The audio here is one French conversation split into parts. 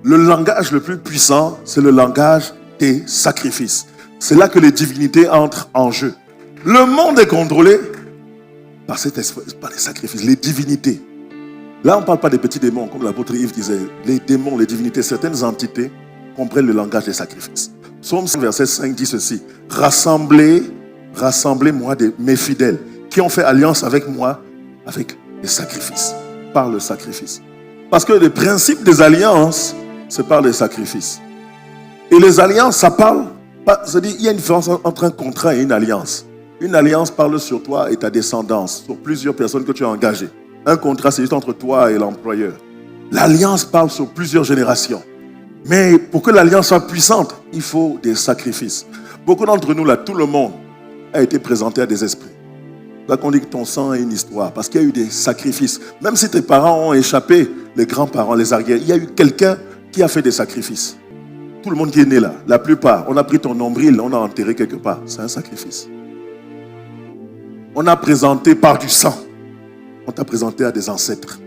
Le langage le plus puissant, c'est le langage des sacrifices. C'est là que les divinités entrent en jeu. Le monde est contrôlé par les sacrifices, les divinités. Là, on ne parle pas des petits démons, comme l'apôtre Yves disait. Les démons, les divinités, certaines entités comprennent le langage des sacrifices. Psaume 5, verset 5 dit ceci. Rassemblez-moi mes fidèles qui ont fait alliance avec moi avec les sacrifices, par le sacrifice. Parce que le principe des alliances, c'est par les sacrifices. Et les alliances, ça parle, c'est-à-dire il y a une différence entre un contrat et une alliance. Une alliance parle sur toi et ta descendance, sur plusieurs personnes que tu as engagées. Un contrat, c'est juste entre toi et l'employeur. L'alliance parle sur plusieurs générations. Mais pour que l'alliance soit puissante, il faut des sacrifices. Beaucoup d'entre nous, là, tout le monde a été présenté à des esprits. Là qu'on dit que ton sang a une histoire, parce qu'il y a eu des sacrifices. Même si tes parents ont échappé, les grands-parents, les arrières, il y a eu quelqu'un qui a fait des sacrifices. Tout le monde qui est né là, la plupart, on a pris ton nombril, on a enterré quelque part. C'est un sacrifice. On a présenté par du sang. On t'a présenté à des ancêtres,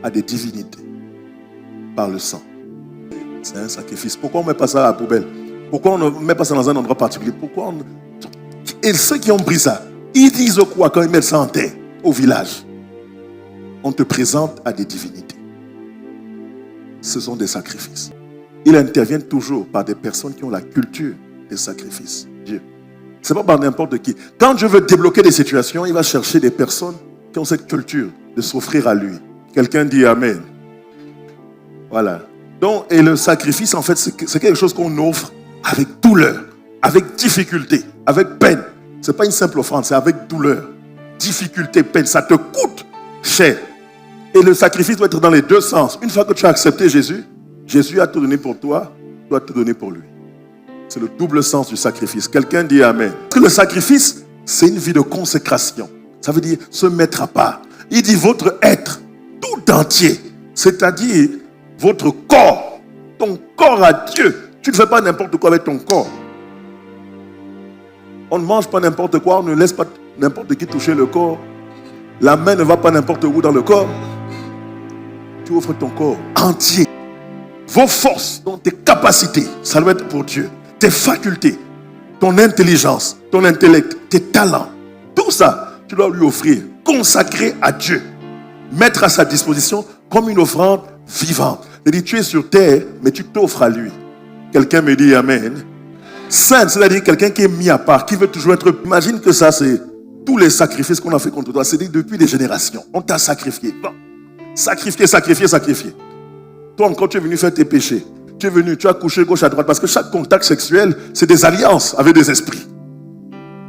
à des divinités, par le sang. C'est un sacrifice. Pourquoi on ne met pas ça à la poubelle? Pourquoi on ne met pas ça dans un endroit particulier? Pourquoi Et ceux qui ont pris ça, ils disent quoi quand ils mettent ça en terre, au village? On te présente à des divinités. Ce sont des sacrifices. Ils interviennent toujours par des personnes qui ont la culture des sacrifices. Dieu. Ce n'est pas par n'importe qui. Quand Dieu veut débloquer des situations, il va chercher des personnes qui ont cette culture de s'offrir à lui. Quelqu'un dit Amen. Voilà. Donc, et le sacrifice, en fait, c'est quelque chose qu'on offre avec douleur, avec difficulté, avec peine. Ce n'est pas une simple offrande, c'est avec douleur, difficulté, peine. Ça te coûte cher. Et le sacrifice doit être dans les deux sens. Une fois que tu as accepté Jésus, Jésus a tout donné pour toi, tu dois tout donner pour lui. C'est le double sens du sacrifice. Quelqu'un dit Amen. Parce que le sacrifice, c'est une vie de consécration. Ça veut dire se mettre à part. Il dit votre être tout entier, c'est-à-dire votre corps, ton corps à Dieu. Tu ne fais pas n'importe quoi avec ton corps. On ne mange pas n'importe quoi, on ne laisse pas n'importe qui toucher le corps. La main ne va pas n'importe où dans le corps. Tu offres ton corps entier. Vos forces, donc tes capacités, ça doit être pour Dieu. Tes facultés, ton intelligence, ton intellect, tes talents, tout ça, tu dois lui offrir, consacrer à Dieu, mettre à sa disposition comme une offrande vivante. C'est-à-dire, tu es sur terre, mais tu t'offres à lui. Quelqu'un me dit Amen. Saint, c'est-à-dire quelqu'un qui est mis à part, qui veut toujours être... Imagine que ça, c'est tous les sacrifices qu'on a fait contre toi. C'est-à-dire depuis des générations. On t'a sacrifié. Bon. Sacrifié. Toi, quand tu es venu faire tes péchés, tu as couché gauche à droite, parce que chaque contact sexuel, c'est des alliances avec des esprits.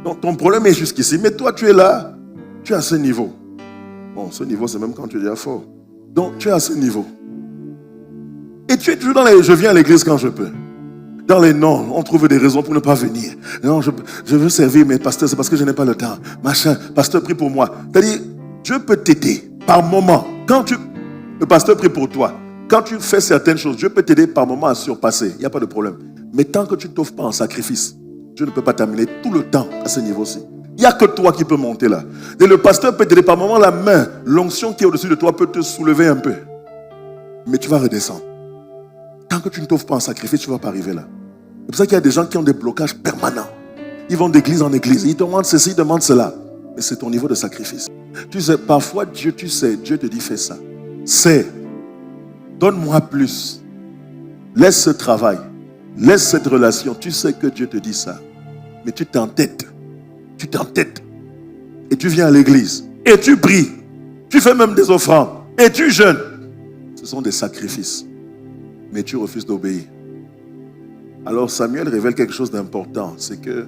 Donc ton problème est jusqu'ici. Mais toi, tu es là, tu es à ce niveau. Bon, ce niveau, c'est même quand tu es déjà fort. Donc, tu es à ce niveau. Et tu es toujours dans les... Je viens à l'église quand je peux. Dans les non, on trouve des raisons pour ne pas venir. Non, je veux servir mes pasteurs, c'est parce que je n'ai pas le temps. Machin, pasteur, prie pour moi. C'est-à-dire, Dieu peut t'aider par moment. Le pasteur prie pour toi. Quand tu fais certaines choses, Dieu peut t'aider par moment à surpasser. Il n'y a pas de problème. Mais tant que tu ne t'offres pas en sacrifice, Dieu ne peut pas t'amener tout le temps à ce niveau-ci. Il n'y a que toi qui peux monter là. Et le pasteur peut t'aider par moment, la main, l'onction qui est au-dessus de toi peut te soulever un peu. Mais tu vas redescendre. Tant que tu ne t'offres pas en sacrifice, tu ne vas pas arriver là. C'est pour ça qu'il y a des gens qui ont des blocages permanents. Ils vont d'église en église. Ils demandent ceci, ils demandent cela. Mais c'est ton niveau de sacrifice. Tu sais, parfois, Dieu te dit fais ça. Donne-moi plus. Laisse ce travail. Laisse cette relation. Tu sais que Dieu te dit ça. Mais tu t'entêtes. Et tu viens à l'église. Et tu pries. Tu fais même des offrandes. Et tu jeûnes. Ce sont des sacrifices. Mais tu refuses d'obéir. Alors Samuel révèle quelque chose d'important. C'est que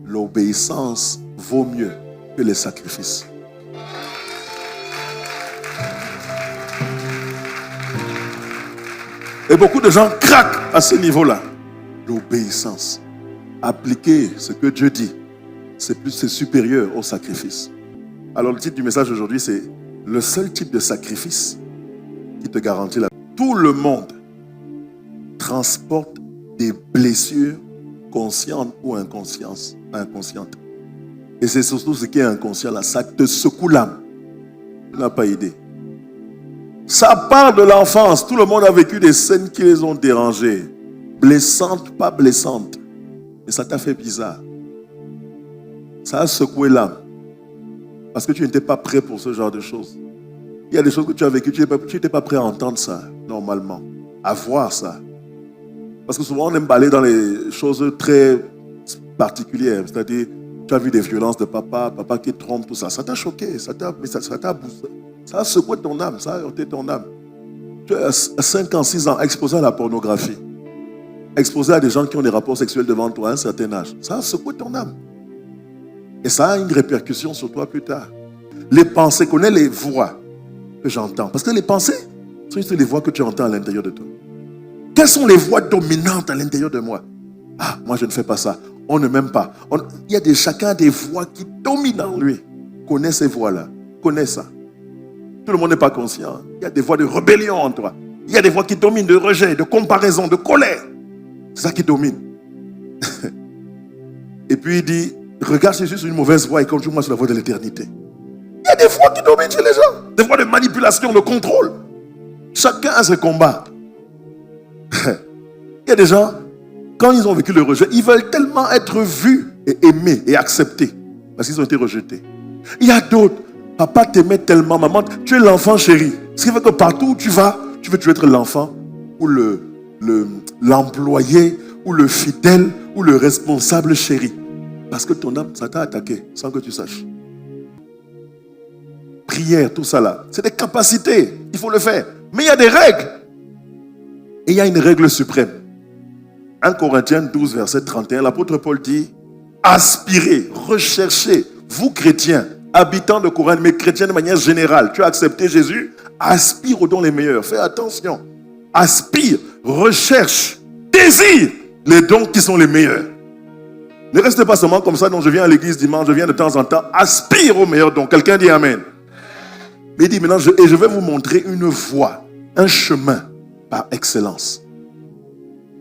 l'obéissance vaut mieux que les sacrifices. Et beaucoup de gens craquent à ce niveau-là. L'obéissance. Appliquer ce que Dieu dit, c'est supérieur au sacrifice. Alors le titre du message aujourd'hui, c'est le seul type de sacrifice qui te garantit la vie. Tout le monde transporte des blessures conscientes ou inconscientes. Et c'est surtout ce qui est inconscient là, ça te secoue l'âme. Tu n'as pas idée. Ça parle de l'enfance. Tout le monde a vécu des scènes qui les ont dérangés. Blessantes, pas blessantes. Et ça t'a fait bizarre. Ça a secoué l'âme. Parce que tu n'étais pas prêt pour ce genre de choses. Il y a des choses que tu as vécues, tu n'étais pas prêt à entendre ça, normalement. À voir ça. Parce que souvent, on aime aller dans les choses très particulière, c'est-à-dire tu as vu des violences de papa qui trompe, tout ça. Ça t'a choqué, ça t'a boosté. Ça a secoué ton âme, ça a heurté ton âme. Tu es à 5 ans, 6 ans, exposé à la pornographie, exposé à des gens qui ont des rapports sexuels devant toi à un certain âge. Ça a secoué ton âme. Et ça a une répercussion sur toi plus tard. Les pensées, connais les voix que j'entends. Parce que les pensées sont juste les voix que tu entends à l'intérieur de toi. Quelles sont les voix dominantes à l'intérieur de moi? Ah, moi je ne fais pas ça. On ne m'aime pas. Il y a chacun des voix qui dominent en lui. Connais ces voix-là. Connais ça. Tout le monde n'est pas conscient. Il y a des voix de rébellion en toi. Il y a des voix qui dominent de rejet, de comparaison, de colère. C'est ça qui domine. Et puis il dit, regarde Jésus sur une mauvaise voie et conduis-moi sur la voie de l'éternité. Il y a des voix qui dominent chez les gens. Des voix de manipulation, de contrôle. Chacun a ses combats. Il y a des gens, quand ils ont vécu le rejet, ils veulent tellement être vus et aimés et acceptés parce qu'ils ont été rejetés. Il y a d'autres, papa t'aimait tellement, maman, tu es l'enfant chéri. Ce qui fait que partout où tu vas, tu veux être l'enfant ou l'employé ou le fidèle ou le responsable chéri. Parce que ton âme, ça t'a attaqué sans que tu saches. Prière, tout ça là, c'est des capacités, il faut le faire. Mais il y a des règles. Et il y a une règle suprême. 1 Corinthiens 12, verset 31, l'apôtre Paul dit, aspirez, recherchez, vous chrétiens, habitants de Corinthe, mais chrétiens de manière générale, tu as accepté Jésus, aspire aux dons les meilleurs. Fais attention. Aspire, recherche, désire les dons qui sont les meilleurs. Ne reste pas seulement comme ça, donc je viens à l'église dimanche, je viens de temps en temps, aspire aux meilleurs dons. Quelqu'un dit Amen. Mais il dit maintenant, je vais vous montrer une voie, un chemin par excellence.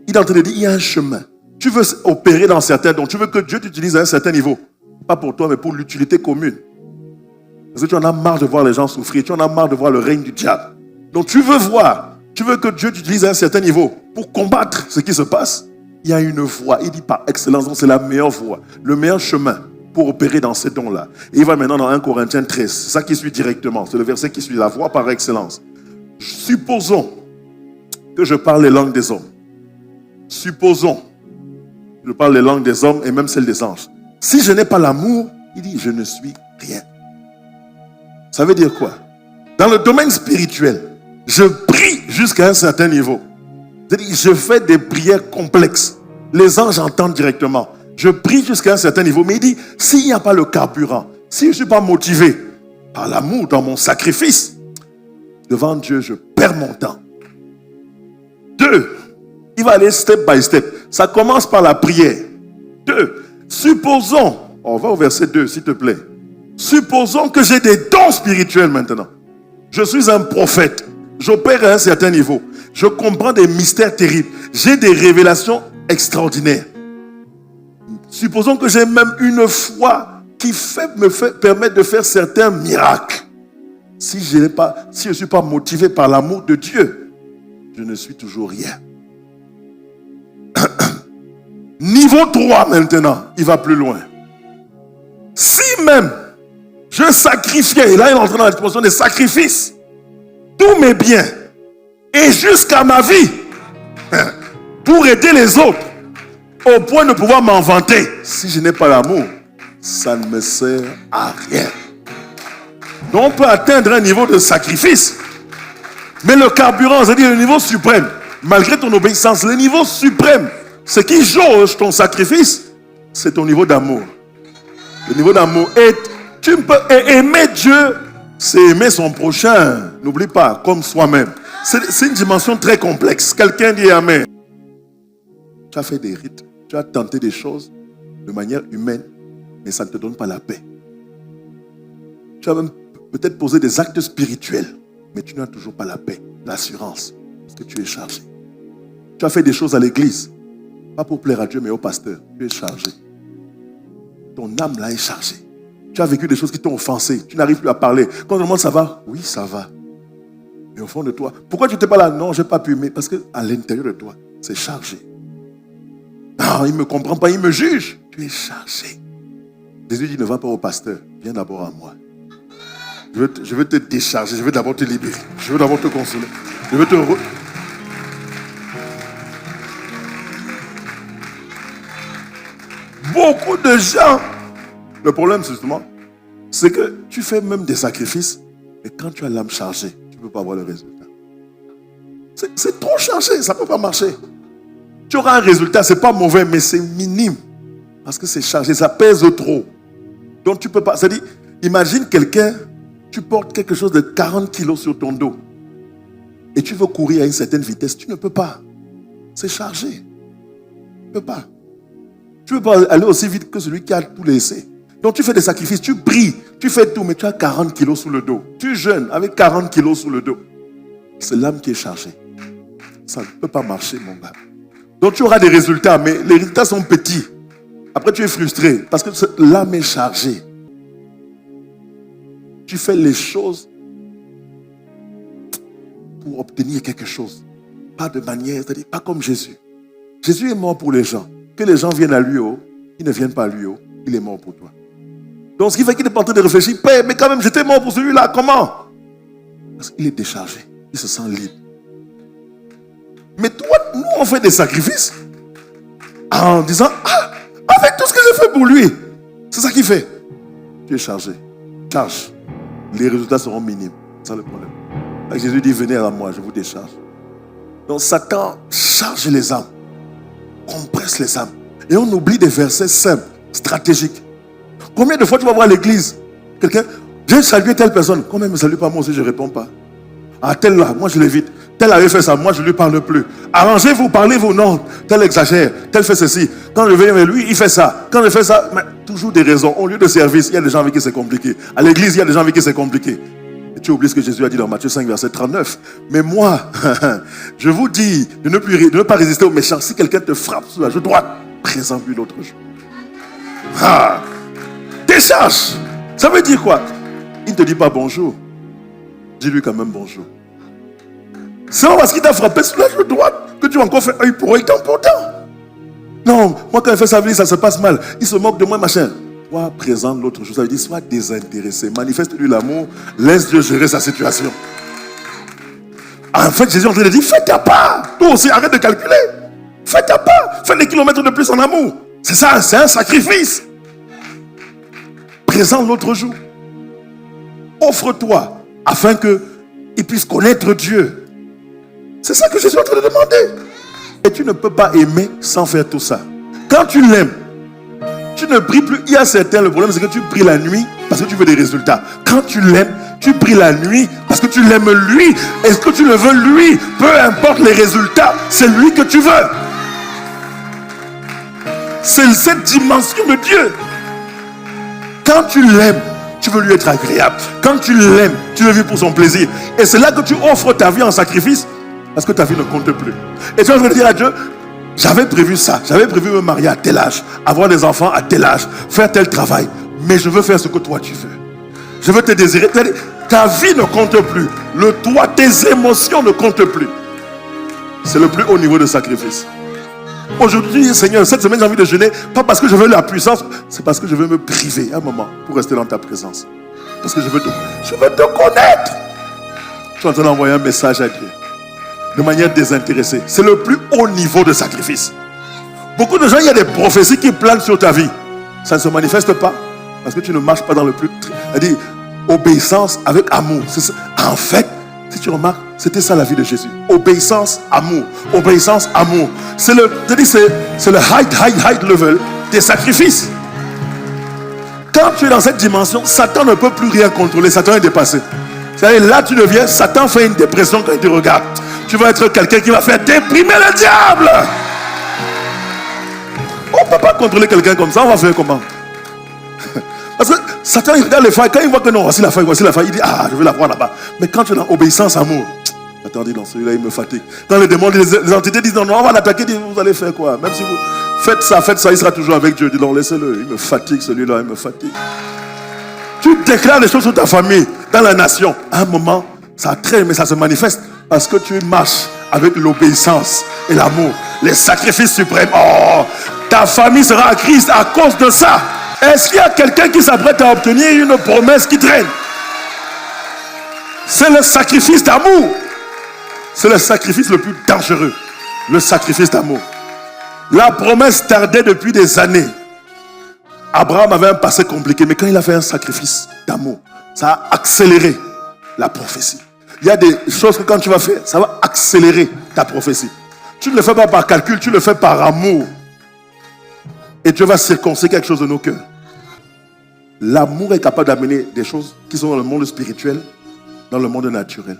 Il est en train de dire, il y a un chemin. Tu veux opérer dans certains dons, tu veux que Dieu t'utilise à un certain niveau. Pas pour toi, mais pour l'utilité commune. Parce que tu en as marre de voir les gens souffrir, tu en as marre de voir le règne du diable. Donc tu veux voir, tu veux que Dieu t'utilise à un certain niveau pour combattre ce qui se passe. Il y a une voie, il dit par excellence, donc c'est la meilleure voie, le meilleur chemin pour opérer dans ces dons-là. Et il va maintenant dans 1 Corinthiens 13, c'est ça qui suit directement, c'est le verset qui suit, la voie par excellence. Supposons que je parle les langues des hommes. Supposons que je parle les langues des hommes et même celles des anges. Si je n'ai pas l'amour, il dit, je ne suis rien. Ça veut dire quoi? Dans le domaine spirituel, je prie jusqu'à un certain niveau. C'est-à-dire, je fais des prières complexes. Les anges entendent directement. Je prie jusqu'à un certain niveau. Mais il dit, s'il n'y a pas le carburant, si je ne suis pas motivé par l'amour dans mon sacrifice, devant Dieu, je perds mon temps. 2, il va aller step by step. Ça commence par la prière. 2, supposons, on va au verset 2 s'il te plaît. Supposons que j'ai des dons spirituels maintenant. Je suis un prophète. J'opère à un certain niveau. Je comprends des mystères terribles. J'ai des révélations extraordinaires. Supposons que j'ai même une foi qui me permet de faire certains miracles. Si je ne suis pas motivé par l'amour de Dieu, je ne suis toujours rien. Niveau 3 maintenant, il va plus loin. Si même je sacrifiais, et là il est entré dans l'expression des sacrifices, tous mes biens, et jusqu'à ma vie, pour aider les autres, au point de pouvoir m'en vanter, si je n'ai pas l'amour, ça ne me sert à rien. Donc on peut atteindre un niveau de sacrifice, mais le carburant, c'est-à-dire le niveau suprême, malgré ton obéissance, le niveau suprême, ce qui jauge ton sacrifice, c'est ton niveau d'amour. Le niveau d'amour est, tu peux aimer Dieu, c'est aimer son prochain. N'oublie pas, comme soi-même. C'est une dimension très complexe. Quelqu'un dit Amen. Tu as fait des rites, tu as tenté des choses de manière humaine, mais ça ne te donne pas la paix. Tu as même peut-être posé des actes spirituels, mais tu n'as toujours pas la paix, l'assurance, parce que tu es chargé. Tu as fait des choses à l'église, pas pour plaire à Dieu, mais au pasteur. Tu es chargé. Ton âme là est chargée. Tu as vécu des choses qui t'ont offensé. Tu n'arrives plus à parler. Quand on demande ça va, oui, ça va. Et au fond de toi, pourquoi tu n'étais pas là? Non, je n'ai pas pu, mais parce qu'à l'intérieur de toi, c'est chargé. Non, il ne me comprend pas, il me juge. Tu es chargé. Jésus dit, ne va pas au pasteur, viens d'abord à moi. Je veux te décharger, je veux d'abord te libérer, je veux d'abord te consoler. Je veux te... Beaucoup de gens, le problème justement, c'est que tu fais même des sacrifices, et quand tu as l'âme chargée, tu ne peux pas avoir le résultat. C'est trop chargé, ça ne peut pas marcher. Tu auras un résultat, ce n'est pas mauvais, mais c'est minime. Parce que c'est chargé, ça pèse trop. Donc tu ne peux pas. C'est-à-dire, imagine quelqu'un, tu portes quelque chose de 40 kilos sur ton dos. Et tu veux courir à une certaine vitesse, tu ne peux pas. C'est chargé. Tu ne peux pas. Tu ne peux pas aller aussi vite que celui qui a tout laissé. Donc tu fais des sacrifices, tu pries, tu fais tout, mais tu as 40 kilos sous le dos. Tu jeûnes avec 40 kilos sous le dos. C'est l'âme qui est chargée. Ça ne peut pas marcher, mon gars. Donc tu auras des résultats, mais les résultats sont petits. Après tu es frustré, parce que l'âme est chargée. Tu fais les choses pour obtenir quelque chose. Pas de manière, c'est-à-dire pas comme Jésus. Jésus est mort pour les gens. Que les gens viennent à lui, ils ne viennent pas à lui, il est mort pour toi. Donc ce qui fait qu'il n'est pas en train de réfléchir, Père, mais quand même j'étais mort pour celui-là, comment? Parce qu'il est déchargé, il se sent libre. Mais toi, nous on fait des sacrifices en disant, avec tout ce que j'ai fait pour lui, c'est ça qu'il fait. Tu es chargé, charge. Les résultats seront minimes, c'est ça le problème. Donc Jésus dit, venez à moi, je vous décharge. Donc Satan charge les âmes, compresse les âmes. Et on oublie des versets simples, stratégiques. Combien de fois tu vas voir à l'église, quelqu'un, j'ai salué telle personne, combien ne me salue pas, moi aussi je ne réponds pas. Ah, tel là, moi je l'évite. Tel avait fait ça, moi je ne lui parle plus. Arrangez-vous, parlez-vous, non, tel exagère, tel fait ceci. Quand je viens avec lui, il fait ça. Quand je fais ça, mais toujours des raisons. Au lieu de service, il y a des gens avec qui c'est compliqué. À l'église, il y a des gens avec qui c'est compliqué. Et tu oublies ce que Jésus a dit dans Matthieu 5, verset 39. Mais moi, je vous dis de ne pas résister aux méchants. Si quelqu'un te frappe sur la joue droite, présente-lui l'autre joue. Décharge. Ça veut dire quoi? Il ne te dit pas bonjour. Dis-lui quand même bonjour. C'est pas parce qu'il t'a frappé sur la joue droite que tu as encore fait œil pour œil, temps pour temps. Non, moi quand il fait sa vie, ça se passe mal. Il se moque de moi, machin. Toi, présente l'autre chose. Ça veut dire, sois désintéressé. Manifeste-lui l'amour. Laisse Dieu gérer sa situation. En fait, Jésus est en train de dire, fais ta part. Toi aussi, arrête de calculer. Fais ta part. Fais des kilomètres de plus en amour. C'est ça, c'est un sacrifice. Présente l'autre jour. Offre-toi afin qu'il puisse connaître Dieu. C'est ça que Jésus est en train de demander. Et tu ne peux pas aimer sans faire tout ça. Quand tu l'aimes, tu ne pries plus. Il y a certains, le problème c'est que tu pries la nuit parce que tu veux des résultats. Quand tu l'aimes, tu pries la nuit parce que tu l'aimes lui. Est-ce que tu le veux lui? Peu importe les résultats, c'est lui que tu veux. C'est cette dimension de Dieu. Quand tu l'aimes, tu veux lui être agréable. Quand tu l'aimes, tu veux vivre pour son plaisir. Et c'est là que tu offres ta vie en sacrifice parce que ta vie ne compte plus. Et tu vas dire à Dieu, j'avais prévu ça. J'avais prévu me marier à tel âge, avoir des enfants à tel âge, faire tel travail. Mais je veux faire ce que toi tu veux. Je veux te désirer. Ta vie ne compte plus. Le toi, tes émotions ne comptent plus. C'est le plus haut niveau de sacrifice. Aujourd'hui, Seigneur, cette semaine, j'ai envie de jeûner. Pas parce que je veux la puissance, c'est parce que je veux me priver un moment pour rester dans ta présence. Parce que je veux te connaître. Je suis en train d'envoyer un message à Dieu. De manière désintéressée. C'est le plus haut niveau de sacrifice. Beaucoup de gens, il y a des prophéties qui planent sur ta vie. Ça ne se manifeste pas parce que tu ne marches pas dans le plus... C'est-à-dire, obéissance avec amour. En fait, si tu remarques, c'était ça la vie de Jésus. Obéissance, amour. Obéissance, amour. C'est le high level des sacrifices. Quand tu es dans cette dimension, Satan ne peut plus rien contrôler. Satan est dépassé. C'est-à-dire, là, tu deviens, Satan fait une dépression quand il te regarde. Tu vas être quelqu'un qui va faire déprimer le diable. On ne peut pas contrôler quelqu'un comme ça. On va faire comment? Parce que Satan, il regarde les failles. Quand il voit que non, voici la faille, il dit, je vais la voir là-bas. Mais quand tu es dans obéissance, amour, Satan dit, non, celui-là, il me fatigue. Quand les démons, les entités disent, non, on va l'attaquer, vous allez faire quoi? Même si vous faites ça, il sera toujours avec Dieu. Dis, non, laissez-le, il me fatigue, celui-là, il me fatigue. Tu déclares les choses sur ta famille, dans la nation. À un moment, Ça traîne, mais ça se manifeste parce que tu marches avec l'obéissance et l'amour. Les sacrifices suprêmes. Oh, ta famille sera en crise à cause de ça. Est-ce qu'il y a quelqu'un qui s'apprête à obtenir une promesse qui traîne? C'est le sacrifice d'amour. C'est le sacrifice le plus dangereux. Le sacrifice d'amour. La promesse tardait depuis des années. Abraham avait un passé compliqué, mais quand il a fait un sacrifice d'amour, ça a accéléré la prophétie. Il y a des choses que quand tu vas faire, ça va accélérer ta prophétie. Tu ne le fais pas par calcul, tu le fais par amour. Et Dieu va circoncire quelque chose de nos cœurs. L'amour est capable d'amener des choses qui sont dans le monde spirituel, dans le monde naturel.